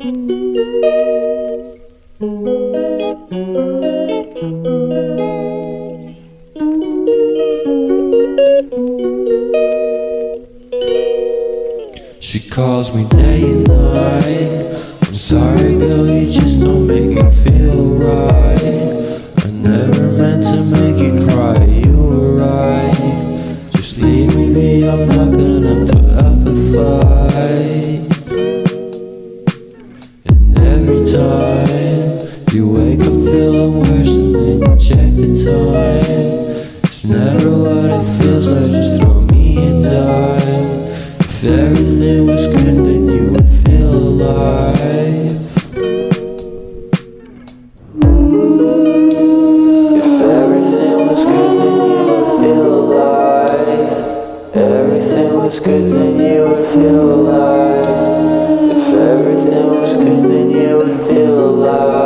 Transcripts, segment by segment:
She calls me day and night. I'm sorry girl, you just don't make me feel right. I never meant to make you cry, you were right. Just leave me be, I'm not gonna put up a fight. And every time you wake up feeling worse and then you check the time. It's never what it feels like, just throw me a dime. If everything was good, then you would feel alive. If everything was good, then you would feel alive. Everything was good, then you would feel alive. If everything was good, then you would feel alive.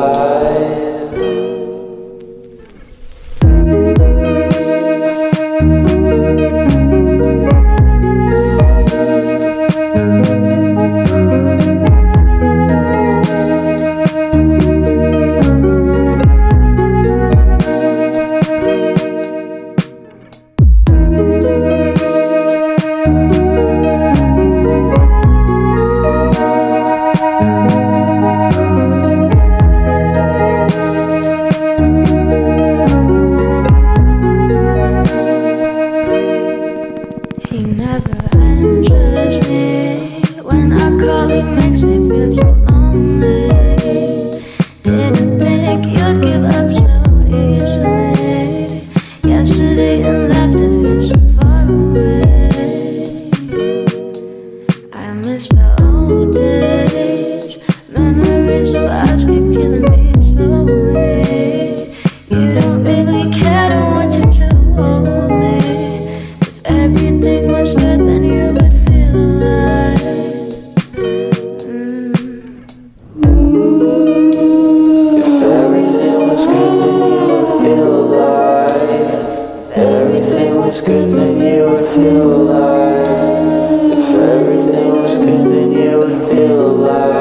He never answers me. When I call, he makes me feel so lonely. Didn't think you'd give up so easily. Yesterday and laughter feels so far away. I miss the old days. Memories of us keep killing me slowly. You don't really care, don't want you to hold me. Everything was good, then you would feel alive. If everything was good, then you would feel alive. If everything was good, then you would feel alive. If everything was good, then you would feel alive.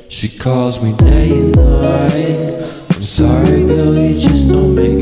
She calls me day and night. I'm sorry girl, you just don't make